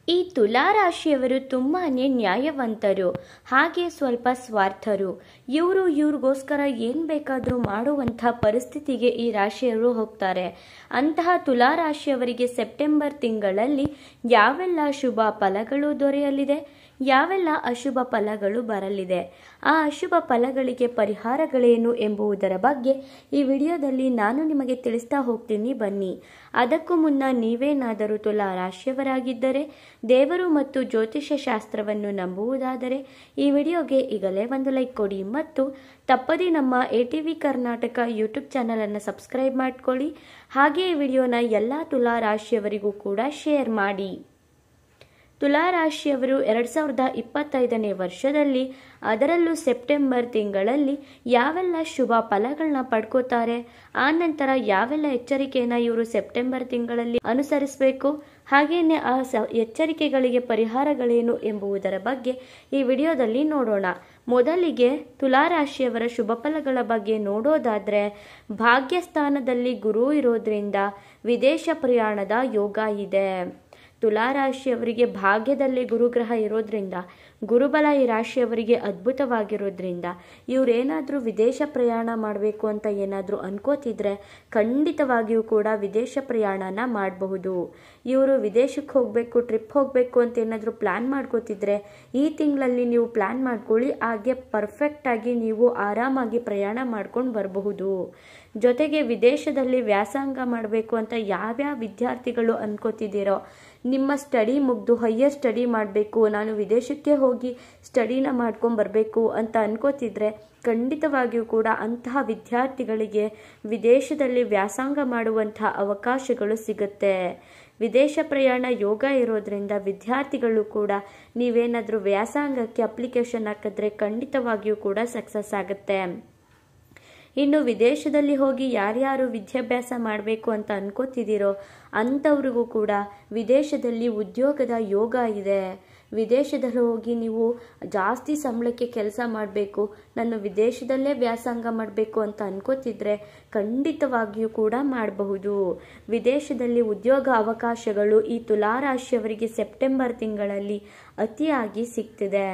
ಈ ತುಲಾ ರಾಶಿಯವರು ತುಂಬಾನೇ ನ್ಯಾಯವಂತರು, ಹಾಗೆ ಸ್ವಲ್ಪ ಸ್ವಾರ್ಥರು. ಇವ್ರಿಗೋಸ್ಕರ ಏನು ಬೇಕಾದರೂ ಮಾಡುವಂಥ ಪರಿಸ್ಥಿತಿಗೆ ಈ ರಾಶಿಯವರು ಹೋಗ್ತಾರೆ. ಅಂತಹ ತುಲಾ ರಾಶಿಯವರಿಗೆ ಸೆಪ್ಟೆಂಬರ್ ತಿಂಗಳಲ್ಲಿ ಯಾವೆಲ್ಲ ಶುಭ ಫಲಗಳು ದೊರೆಯಲಿದೆ, ಯಾವೆಲ್ಲ ಅಶುಭ ಫಲಗಳು ಬರಲಿದೆ, ಆ ಅಶುಭ ಫಲಗಳಿಗೆ ಪರಿಹಾರಗಳೇನು ಎಂಬುದರ ಬಗ್ಗೆ ಈ ವಿಡಿಯೋದಲ್ಲಿ ನಾನು ನಿಮಗೆ ತಿಳಿಸ್ತಾ ಹೋಗ್ತೀನಿ, ಬನ್ನಿ. ಅದಕ್ಕೂ ಮುನ್ನ ನೀವೇನಾದರೂ ತುಲಾ ರಾಶಿಯವರಾಗಿದ್ದರೆ, ದೇವರು ಮತ್ತು ಜ್ಯೋತಿಷ್ಯ ಶಾಸ್ತ್ರವನ್ನು ನಂಬುವುದಾದರೆ ಈ ವಿಡಿಯೋಗೆ ಈಗಲೇ ಒಂದು ಲೈಕ್ ಕೊಡಿ ಮತ್ತು ತಪ್ಪದೇ ನಮ್ಮ ATV ಕರ್ನಾಟಕ ಯೂಟ್ಯೂಬ್ ಚಾನಲನ್ನು ಸಬ್ಸ್ಕ್ರೈಬ್ ಮಾಡ್ಕೊಳ್ಳಿ. ಹಾಗೆ ಈ ವಿಡಿಯೋನ ಎಲ್ಲ ತುಲಾ ರಾಶಿಯವರಿಗೂ ಕೂಡ ಶೇರ್ ಮಾಡಿ. ತುಲಾ ರಾಶಿಯವರು 2025ನೇ ವರ್ಷದಲ್ಲಿ, ಅದರಲ್ಲೂ ಸೆಪ್ಟೆಂಬರ್ ತಿಂಗಳಲ್ಲಿ ಯಾವೆಲ್ಲ ಶುಭ ಫಲಗಳನ್ನ ಪಡ್ಕೋತಾರೆ, ಆ ನಂತರ ಯಾವೆಲ್ಲ ಎಚ್ಚರಿಕೆಯನ್ನು ಇವರು ಸೆಪ್ಟೆಂಬರ್ ತಿಂಗಳಲ್ಲಿ ಅನುಸರಿಸಬೇಕು, ಹಾಗೆಯೇ ಆ ಎಚ್ಚರಿಕೆಗಳಿಗೆ ಪರಿಹಾರಗಳೇನು ಎಂಬುದರ ಬಗ್ಗೆ ಈ ವಿಡಿಯೋದಲ್ಲಿ ನೋಡೋಣ. ಮೊದಲಿಗೆ ತುಲಾ ರಾಶಿಯವರ ಶುಭ ಫಲಗಳ ಬಗ್ಗೆ ನೋಡೋದಾದ್ರೆ, ಭಾಗ್ಯಸ್ಥಾನದಲ್ಲಿ ಗುರು ಇರೋದ್ರಿಂದ ವಿದೇಶ ಪ್ರಯಾಣದ ಯೋಗ ಇದೆ. ತುಲಾ ರಾಶಿಯವರಿಗೆ ಭಾಗ್ಯದಲ್ಲಿ ಗುರುಗ್ರಹ ಇರೋದ್ರಿಂದ, ಗುರುಬಲ ಈ ರಾಶಿಯವರಿಗೆ ಅದ್ಭುತವಾಗಿರೋದ್ರಿಂದ ಇವರೇನಾದರೂ ವಿದೇಶ ಪ್ರಯಾಣ ಮಾಡಬೇಕು ಅಂತ ಏನಾದರೂ ಅನ್ಕೋತಿದ್ರೆ ಖಂಡಿತವಾಗಿಯೂ ಕೂಡ ವಿದೇಶ ಪ್ರಯಾಣನ ಮಾಡಬಹುದು. ಇವರು ವಿದೇಶಕ್ಕೆ ಹೋಗಬೇಕು, ಟ್ರಿಪ್ ಹೋಗಬೇಕು ಅಂತ ಏನಾದರೂ ಪ್ಲ್ಯಾನ್ ಮಾಡ್ಕೋತಿದ್ರೆ ಈ ತಿಂಗಳಲ್ಲಿ ನೀವು ಪ್ಲ್ಯಾನ್ ಮಾಡ್ಕೊಳ್ಳಿ. ಹಾಗೆ ಪರ್ಫೆಕ್ಟಾಗಿ ನೀವು ಆರಾಮಾಗಿ ಪ್ರಯಾಣ ಮಾಡ್ಕೊಂಡು ಬರಬಹುದು. ಜೊತೆಗೆ ವಿದೇಶದಲ್ಲಿ ವ್ಯಾಸಂಗ ಮಾಡಬೇಕು ಅಂತ ಯಾವ್ಯಾವ ವಿದ್ಯಾರ್ಥಿಗಳು ಅನ್ಕೋತಿದ್ದೀರೋ, ನಿಮ್ಮ ಸ್ಟಡಿ ಮುಗಿದು ಹೈಯರ್ ಸ್ಟಡಿ ಮಾಡಬೇಕು, ನಾನು ವಿದೇಶಕ್ಕೆ ಹೋಗಿ ಸ್ಟಡಿನ ಮಾಡ್ಕೊಂಡು ಬರಬೇಕು ಅಂತ ಅನ್ಕೋತಿದ್ರೆ ಖಂಡಿತವಾಗಿಯೂ ಕೂಡ ಅಂತಹ ವಿದ್ಯಾರ್ಥಿಗಳಿಗೆ ವಿದೇಶದಲ್ಲಿ ವ್ಯಾಸಂಗ ಮಾಡುವಂತಹ ಅವಕಾಶಗಳು ಸಿಗುತ್ತೆ. ವಿದೇಶ ಪ್ರಯಾಣ ಯೋಗ ಇರೋದ್ರಿಂದ ವಿದ್ಯಾರ್ಥಿಗಳು ಕೂಡ ನೀವೇನಾದರೂ ವ್ಯಾಸಂಗಕ್ಕೆ ಅಪ್ಲಿಕೇಶನ್ ಹಾಕಿದ್ರೆ ಖಂಡಿತವಾಗಿಯೂ ಕೂಡ ಸಕ್ಸಸ್ ಆಗುತ್ತೆ. ಇನ್ನು ವಿದೇಶದಲ್ಲಿ ಹೋಗಿ ಯಾರ್ಯಾರು ವಿದ್ಯಾಭ್ಯಾಸ ಮಾಡಬೇಕು ಅಂತ ಅನ್ಕೋತಿದ್ದೀರೋ ಅಂಥವ್ರಿಗೂ ಕೂಡ ವಿದೇಶದಲ್ಲಿ ಉದ್ಯೋಗದ ಯೋಗ ಇದೆ. ವಿದೇಶದಲ್ಲಿ ಹೋಗಿ ನೀವು ಜಾಸ್ತಿ ಸಂಬಳಕ್ಕೆ ಕೆಲಸ ಮಾಡಬೇಕು, ನಾನು ವಿದೇಶದಲ್ಲೇ ವ್ಯಾಸಂಗ ಮಾಡಬೇಕು ಅಂತ ಅನ್ಕೋತಿದ್ರೆ ಖಂಡಿತವಾಗಿಯೂ ಕೂಡ ಮಾಡಬಹುದು. ವಿದೇಶದಲ್ಲಿ ಉದ್ಯೋಗ ಅವಕಾಶಗಳು ಈ ತುಲಾ ರಾಶಿಯವರಿಗೆ ಸೆಪ್ಟೆಂಬರ್ ತಿಂಗಳಲ್ಲಿ ಅತಿಯಾಗಿ ಸಿಗ್ತಿದೆ.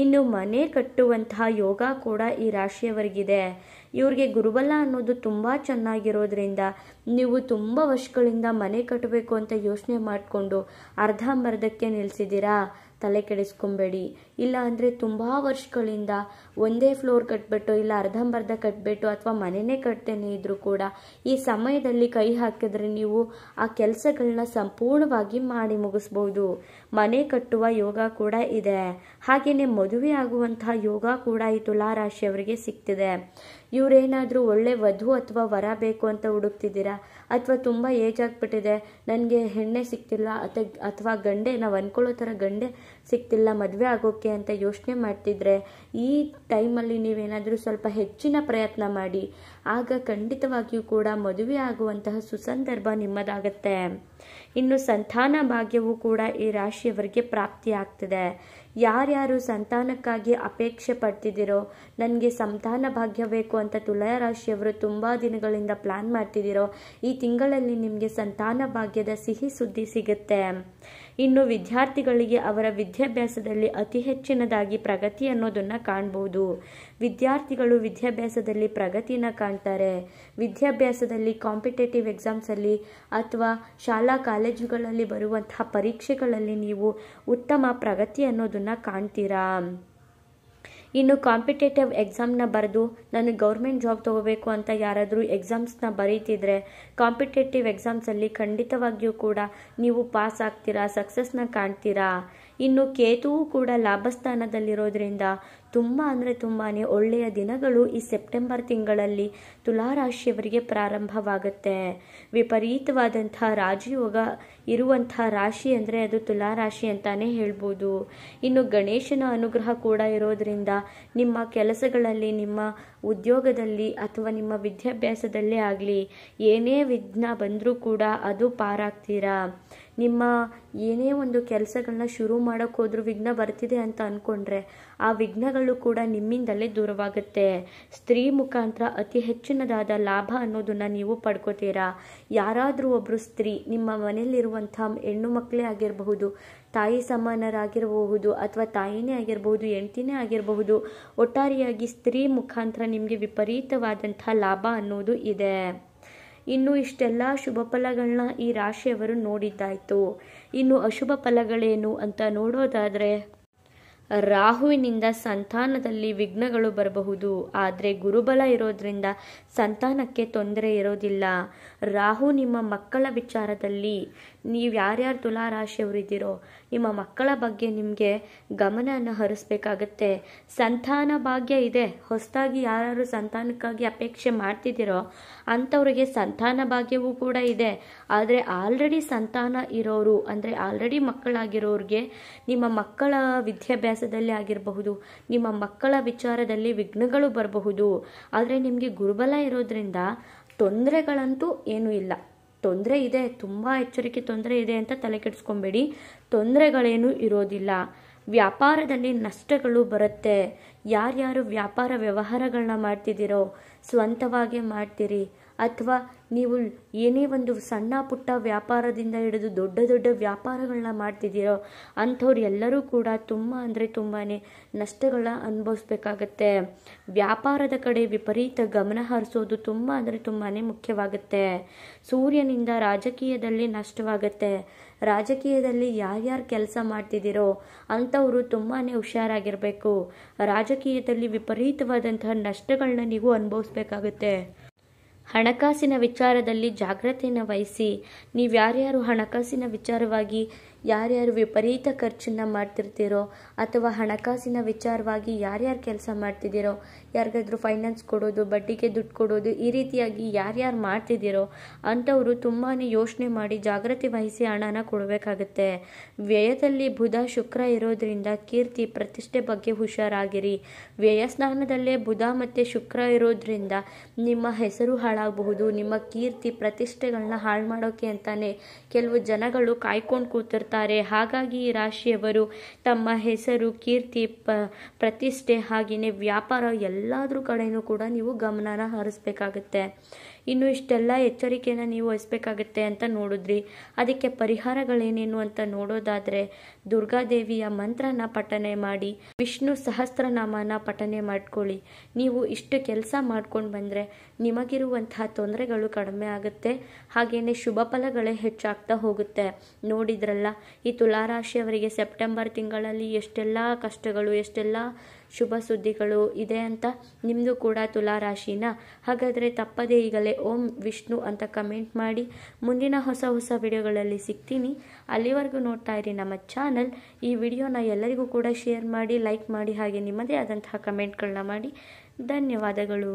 ಇನ್ನು ಮನೆ ಕಟ್ಟುವಂತಹ ಯೋಗ ಕೂಡ ಈ ರಾಶಿಯವರಿಗಿದೆ. ಇವ್ರಿಗೆ ಗುರುಬಲ ಅನ್ನೋದು ತುಂಬ ಚೆನ್ನಾಗಿರೋದ್ರಿಂದ ನೀವು ತುಂಬ ವರ್ಷಗಳಿಂದ ಮನೆ ಕಟ್ಟಬೇಕು ಅಂತ ಯೋಚನೆ ಮಾಡಿಕೊಂಡು ಅರ್ಧಂಬರ್ಧಕ್ಕೆ ನಿಲ್ಲಿಸಿದ್ದೀರಾ, ತಲೆ ಕೆಡಿಸ್ಕೊಬೇಡಿ. ಇಲ್ಲ ಅಂದರೆ ತುಂಬ ವರ್ಷಗಳಿಂದ ಒಂದೇ ಫ್ಲೋರ್ ಕಟ್ಬಿಟ್ಟು ಇಲ್ಲ ಅರ್ಧಂಬರ್ಧ ಕಟ್ಬಿಟ್ಟು ಅಥವಾ ಮನೆಯೇ ಕಟ್ತೇನೆ ಇದ್ರೂ ಕೂಡ ಈ ಸಮಯದಲ್ಲಿ ಕೈ ಹಾಕಿದ್ರೆ ನೀವು ಆ ಕೆಲಸಗಳನ್ನ ಸಂಪೂರ್ಣವಾಗಿ ಮಾಡಿ ಮುಗಿಸ್ಬೋದು. ಮನೆ ಕಟ್ಟುವ ಯೋಗ ಕೂಡ ಇದೆ. ಹಾಗೆಯೇ ಮದುವೆ ಆಗುವಂತಹ ಯೋಗ ಕೂಡ ಈ ತುಲಾ ರಾಶಿಯವರಿಗೆ ಸಿಗ್ತಿದೆ. ಇವರೇನಾದರೂ ಒಳ್ಳೆ ವಧು ಅಥವಾ ವರ ಬೇಕು ಅಂತ ಹುಡುಕ್ತಿದ್ದೀರಾ, ಅಥವಾ ತುಂಬ ಏಜ್ ಆಗಿಬಿಟ್ಟಿದೆ, ನನಗೆ ಹೆಣ್ಣೆ ಸಿಗ್ತಿಲ್ಲ ಅಥವಾ ಗಂಡೆ ನಾವು ಅಂದ್ಕೊಳ್ಳೋ ಥರ ಗಂಡೆ ಸಿಗ್ತಿಲ್ಲ ಮದುವೆ ಆಗೋಕ್ಕೆ ಅಂತ ಯೋಚನೆ ಮಾಡ್ತಿದ್ರೆ ಈ ಟೈಮಲ್ಲಿ ನೀವೇನಾದರೂ ಸ್ವಲ್ಪ ಹೆಚ್ಚಿನ ಪ್ರಯತ್ನ ಮಾಡಿ. ಆಗ ಖಂಡಿತವಾಗಿಯೂ ಕೂಡ ಮದುವೆ ಆಗುವಂತಹ ಸುಸಂದರ್ಭ ನಿಮ್ಮದಾಗತ್ತೆ. ಇನ್ನು ಸಂತಾನ ಭಾಗ್ಯವೂ ಕೂಡ ಈ ರಾಶಿಯವರಿಗೆ ಪ್ರಾಪ್ತಿ ಆಗ್ತಿದೆ. ಯಾರ್ಯಾರು ಸಂತಾನಕ್ಕಾಗಿ ಅಪೇಕ್ಷೆ ಪಡ್ತಿದ್ದೀರೋ, ನನಗೆ ಸಂತಾನ ಭಾಗ್ಯ ಬೇಕು ಅಂತ ತುಲಾ ರಾಶಿಯವರು ತುಂಬ ದಿನಗಳಿಂದ ಪ್ಲಾನ್ ಮಾಡ್ತಿದ್ದೀರೋ, ಈ ತಿಂಗಳಲ್ಲಿ ನಿಮಗೆ ಸಂತಾನ ಭಾಗ್ಯದ ಸಿಹಿ ಸುದ್ದಿ ಸಿಗುತ್ತೆ. ಇನ್ನು ವಿದ್ಯಾರ್ಥಿಗಳಿಗೆ ಅವರ ವಿದ್ಯಾಭ್ಯಾಸದಲ್ಲಿ ಅತಿ ಹೆಚ್ಚಿನದಾಗಿ ಪ್ರಗತಿ ಅನ್ನೋದನ್ನು ಕಾಣ್ಬೋದು. ವಿದ್ಯಾರ್ಥಿಗಳು ವಿದ್ಯಾಭ್ಯಾಸದಲ್ಲಿ ಪ್ರಗತಿನ ಕಾಣ್ತಾರೆ. ವಿದ್ಯಾಭ್ಯಾಸದಲ್ಲಿ ಕಾಂಪಿಟೇಟಿವ್ ಎಕ್ಸಾಮ್ಸಲ್ಲಿ ಅಥವಾ ಶಾಲಾ ಕಾಲೇಜುಗಳಲ್ಲಿ ಬರುವಂತಹ ಪರೀಕ್ಷೆಗಳಲ್ಲಿ ನೀವು ಉತ್ತಮ ಪ್ರಗತಿ ಅನ್ನೋದನ್ನು ಕಾಣ್ತೀರಾ. ಇನ್ನು ಕಾಂಪಿಟೇಟಿವ್ ಎಕ್ಸಾಮ್ನ ಬರೆದು ನಾನು ಗೌರ್ಮೆಂಟ್ ಜಾಬ್ ತೊಗೋಬೇಕು ಅಂತ ಯಾರಾದರೂ ಎಕ್ಸಾಮ್ಸ್ನ ಬರೀತಿದ್ರೆ ಕಾಂಪಿಟೇಟಿವ್ ಎಕ್ಸಾಮ್ಸಲ್ಲಿ ಖಂಡಿತವಾಗಿಯೂ ಕೂಡ ನೀವು ಪಾಸ್ ಆಗ್ತೀರಾ, ಸಕ್ಸಸ್ನ ಕಾಣ್ತೀರಾ. ಇನ್ನು ಕೇತುವು ಕೂಡ ಲಾಭಸ್ಥಾನದಲ್ಲಿರೋದ್ರಿಂದ ತುಂಬ ಅಂದರೆ ತುಂಬಾ ಒಳ್ಳೆಯ ದಿನಗಳು ಈ ಸೆಪ್ಟೆಂಬರ್ ತಿಂಗಳಲ್ಲಿ ತುಲಾ ರಾಶಿಯವರಿಗೆ ಪ್ರಾರಂಭವಾಗುತ್ತೆ. ವಿಪರೀತವಾದಂತಹ ರಾಜಯೋಗ ಇರುವಂತಹ ರಾಶಿ ಅಂದರೆ ಅದು ತುಲಾ ರಾಶಿ ಅಂತಾನೆ ಹೇಳ್ಬೋದು. ಇನ್ನು ಗಣೇಶನ ಅನುಗ್ರಹ ಕೂಡ ಇರೋದ್ರಿಂದ ನಿಮ್ಮ ಕೆಲಸಗಳಲ್ಲಿ, ನಿಮ್ಮ ಉದ್ಯೋಗದಲ್ಲಿ ಅಥವಾ ನಿಮ್ಮ ವಿದ್ಯಾಭ್ಯಾಸದಲ್ಲೇ ಆಗಲಿ ಏನೇ ವಿಘ್ನ ಬಂದರೂ ಕೂಡ ಅದು ಪಾರಾಗ್ತೀರಾ. ನಿಮ್ಮ ಏನೇ ಒಂದು ಕೆಲಸಗಳನ್ನ ಶುರು ಮಾಡೋಕ್ಕೆ ಹೋದ್ರೂ ವಿಘ್ನ ಬರ್ತಿದೆ ಅಂತ ಅಂದ್ಕೊಂಡ್ರೆ ಆ ವಿಘ್ನಗಳು ಕೂಡ ನಿಮ್ಮಿಂದಲೇ ದೂರವಾಗುತ್ತೆ. ಸ್ತ್ರೀ ಮುಖಾಂತರ ಅತಿ ಹೆಚ್ಚಿನದಾದ ಲಾಭ ಅನ್ನೋದನ್ನು ನೀವು ಪಡ್ಕೋತೀರಾ. ಯಾರಾದರೂ ಒಬ್ಬರು ಸ್ತ್ರೀ ನಿಮ್ಮ ಮನೆಯಲ್ಲಿರುವಂಥ ಹೆಣ್ಣು ಮಕ್ಕಳೇ ಆಗಿರಬಹುದು, ತಾಯಿ ಸಮಾನರಾಗಿರಬಹುದು, ಅಥವಾ ತಾಯಿನೇ ಆಗಿರಬಹುದು, ಹೆಂಡತಿನೇ ಆಗಿರಬಹುದು, ಒಟ್ಟಾರೆಯಾಗಿ ಸ್ತ್ರೀ ಮುಖಾಂತರ ನಿಮಗೆ ವಿಪರೀತವಾದಂಥ ಲಾಭ ಅನ್ನೋದು ಇದೆ. ಇನ್ನು ಇಷ್ಟೆಲ್ಲ ಶುಭ ಫಲಗಳನ್ನ ಈ ರಾಶಿಯವರು ನೋಡಿದ್ದಾಯಿತು. ಇನ್ನು ಅಶುಭ ಫಲಗಳೇನು ಅಂತ ನೋಡೋದಾದರೆ, ರಾಹುವಿನಿಂದ ಸಂತಾನದಲ್ಲಿ ವಿಘ್ನಗಳು ಬರಬಹುದು. ಆದರೆ ಗುರುಬಲ ಇರೋದ್ರಿಂದ ಸಂತಾನಕ್ಕೆ ತೊಂದರೆ ಇರೋದಿಲ್ಲ. ರಾಹು ನಿಮ್ಮ ಮಕ್ಕಳ ವಿಚಾರದಲ್ಲಿ, ನೀವು ಯಾರ್ಯಾರು ತುಲಾರಾಶಿಯವರಿದ್ದೀರೋ ನಿಮ್ಮ ಮಕ್ಕಳ ಬಗ್ಗೆ ನಿಮಗೆ ಗಮನವನ್ನು ಹರಿಸ್ಬೇಕಾಗತ್ತೆ. ಸಂತಾನ ಭಾಗ್ಯ ಇದೆ. ಹೊಸದಾಗಿ ಯಾರು ಸಂತಾನಕ್ಕಾಗಿ ಅಪೇಕ್ಷೆ ಮಾಡ್ತಿದ್ದೀರೋ ಅಂಥವ್ರಿಗೆ ಸಂತಾನ ಭಾಗ್ಯವೂ ಕೂಡ ಇದೆ. ಆದರೆ ಆಲ್ರೆಡಿ ಸಂತಾನ ಇರೋರು, ಅಂದರೆ ಆಲ್ರೆಡಿ ಮಕ್ಕಳಾಗಿರೋರಿಗೆ ನಿಮ್ಮ ಮಕ್ಕಳ ವಿದ್ಯಾಭ್ಯಾಸದಲ್ಲಿ ಆಗಿರಬಹುದು, ನಿಮ್ಮ ಮಕ್ಕಳ ವಿಚಾರದಲ್ಲಿ ವಿಘ್ನಗಳು ಬರಬಹುದು. ಆದರೆ ನಿಮಗೆ ಗುರುಬಲ ಇರೋದ್ರಿಂದ ತೊಂದರೆಗಳಂತೂ ಏನೂ ಇಲ್ಲ. ತೊಂದರೆ ಇದೆ, ತುಂಬ ಎಚ್ಚರಿಕೆ ತೊಂದರೆ ಇದೆ ಅಂತ ತಲೆ ಕೆಡಿಸ್ಕೊಬೇಡಿ. ತೊಂದರೆಗಳೇನೂ ಇರೋದಿಲ್ಲ. ವ್ಯಾಪಾರದಲ್ಲಿ ನಷ್ಟಗಳು ಬರುತ್ತೆ. ಯಾರ್ಯಾರು ವ್ಯಾಪಾರ ವ್ಯವಹಾರಗಳನ್ನ ಮಾಡ್ತಿದ್ದೀರೋ, ಸ್ವಂತವಾಗಿ ಮಾಡ್ತೀರಿ ಅಥವಾ ನೀವು ಏನೇ ಒಂದು ಸಣ್ಣ ಪುಟ್ಟ ವ್ಯಾಪಾರದಿಂದ ಹಿಡಿದು ದೊಡ್ಡ ದೊಡ್ಡ ವ್ಯಾಪಾರಗಳನ್ನ ಮಾಡ್ತಿದ್ದೀರೋ ಅಂಥವ್ರು ಎಲ್ಲರೂ ಕೂಡ ತುಂಬ ಅಂದರೆ ತುಂಬಾ ನಷ್ಟಗಳನ್ನ ಅನುಭವಿಸ್ಬೇಕಾಗತ್ತೆ. ವ್ಯಾಪಾರದ ಕಡೆ ವಿಪರೀತ ಗಮನ ಹರಿಸೋದು ತುಂಬ ಅಂದರೆ ತುಂಬಾ ಮುಖ್ಯವಾಗುತ್ತೆ. ಸೂರ್ಯನಿಂದ ರಾಜಕೀಯದಲ್ಲಿ ನಷ್ಟವಾಗುತ್ತೆ. ರಾಜಕೀಯದಲ್ಲಿ ಯಾರ್ಯಾರು ಕೆಲಸ ಮಾಡ್ತಿದ್ದೀರೋ ಅಂಥವರು ತುಂಬಾ ಹುಷಾರಾಗಿರಬೇಕು. ರಾಜಕೀಯದಲ್ಲಿ ವಿಪರೀತವಾದಂತಹ ನಷ್ಟಗಳನ್ನ ನೀವು ಅನುಭವಿಸ್ಬೇಕಾಗುತ್ತೆ. ಹಣಕಾಸಿನ ವಿಚಾರದಲ್ಲಿ ಜಾಗ್ರತೆಯನ್ನು ವಹಿಸಿ. ನೀವು ಯಾರ್ಯಾರು ಹಣಕಾಸಿನ ವಿಚಾರವಾಗಿ ಯಾರ್ಯಾರು ವಿಪರೀತ ಖರ್ಚನ್ನು ಮಾಡ್ತಿರ್ತೀರೋ ಅಥವಾ ಹಣಕಾಸಿನ ವಿಚಾರವಾಗಿ ಯಾರ್ಯಾರು ಕೆಲಸ ಮಾಡ್ತಿದ್ದೀರೋ, ಯಾರಿಗಾದ್ರೂ ಫೈನಾನ್ಸ್ ಕೊಡೋದು, ಬಡ್ಡಿಗೆ ದುಡ್ಡು ಕೊಡೋದು, ಈ ರೀತಿಯಾಗಿ ಯಾರ್ಯಾರು ಮಾಡ್ತಿದ್ದೀರೋ ಅಂಥವರು ತುಂಬಾ ಯೋಚನೆ ಮಾಡಿ ಜಾಗ್ರತೆ ವಹಿಸಿ ಹಣನ ಕೊಡಬೇಕಾಗತ್ತೆ. ವ್ಯಯದಲ್ಲಿ ಬುಧ ಶುಕ್ರ ಇರೋದ್ರಿಂದ ಕೀರ್ತಿ ಪ್ರತಿಷ್ಠೆ ಬಗ್ಗೆ ಹುಷಾರಾಗಿರಿ. ವ್ಯಯಸ್ಥಾನದಲ್ಲೇ ಬುಧ ಮತ್ತು ಶುಕ್ರ ಇರೋದ್ರಿಂದ ನಿಮ್ಮ ಹೆಸರು ಹಾಳಾಗಬಹುದು. ನಿಮ್ಮ ಕೀರ್ತಿ ಪ್ರತಿಷ್ಠೆಗಳನ್ನ ಹಾಳು ಮಾಡೋಕ್ಕೆ ಅಂತಾನೆ ಕೆಲವು ಜನಗಳು ಕಾಯ್ಕೊಂಡು ಕೂತಿರ್ತಾರೆ. ಹಾಗಾಗಿ ಈ ರಾಶಿಯವರು ತಮ್ಮ ಹೆಸರು, ಕೀರ್ತಿ, ಪ್ರತಿಷ್ಠೆ ಹಾಗೆಯೇ ವ್ಯಾಪಾರ ಎಲ್ಲಾದ್ರ ಕಡೆನೂ ಕೂಡ ನೀವು ಗಮನನ ಹರಿಸ್ಬೇಕಾಗತ್ತೆ. ಇನ್ನು ಇಷ್ಟೆಲ್ಲ ಎಚ್ಚರಿಕೆನ ನೀವು ವಹಿಸ್ಬೇಕಾಗತ್ತೆ ಅಂತ ನೋಡಿದ್ರಿ. ಅದಕ್ಕೆ ಪರಿಹಾರಗಳೇನೇನು ಅಂತ ನೋಡೋದಾದರೆ, ದುರ್ಗಾದೇವಿಯ ಮಂತ್ರನ ಪಠನೆ ಮಾಡಿ, ವಿಷ್ಣು ಸಹಸ್ರನಾಮನ ಪಠನೆ ಮಾಡ್ಕೊಳ್ಳಿ. ನೀವು ಇಷ್ಟು ಕೆಲಸ ಮಾಡ್ಕೊಂಡು ಬಂದರೆ ನಿಮಗಿರುವಂತಹ ತೊಂದರೆಗಳು ಕಡಿಮೆ ಆಗುತ್ತೆ. ಹಾಗೆಯೇ ಶುಭ ಫಲಗಳೇ ಹೆಚ್ಚಾಗ್ತಾ ಹೋಗುತ್ತೆ. ನೋಡಿದ್ರಲ್ಲ, ಈ ತುಲಾರಾಶಿಯವರಿಗೆ ಸೆಪ್ಟೆಂಬರ್ ತಿಂಗಳಲ್ಲಿ ಎಷ್ಟೆಲ್ಲ ಕಷ್ಟಗಳು, ಎಷ್ಟೆಲ್ಲ ಶುಭ ಸುದ್ದಿಗಳು ಇದೆ ಅಂತ. ನಿಮ್ಮದು ಕೂಡ ತುಲಾರಾಶಿನ? ಹಾಗಾದರೆ ತಪ್ಪದೇ ಈಗಲೇ ಓಂ ವಿಷ್ಣು ಅಂತ ಕಮೆಂಟ್ ಮಾಡಿ. ಮುಂದಿನ ಹೊಸ ಹೊಸ ವಿಡಿಯೋಗಳಲ್ಲಿ ಸಿಗ್ತೀನಿ. ಅಲ್ಲಿವರೆಗೂ ನೋಡ್ತಾ ಇರಿ ನಮ್ಮ ಚಾನಲ್. ಈ ವಿಡಿಯೋನ ಎಲ್ಲರಿಗೂ ಕೂಡ ಶೇರ್ ಮಾಡಿ, ಲೈಕ್ ಮಾಡಿ, ಹಾಗೆ ನಿಮ್ಮದೇ ಆದಂತಹ ಕಮೆಂಟ್ಗಳನ್ನ ಮಾಡಿ. ಧನ್ಯವಾದಗಳು.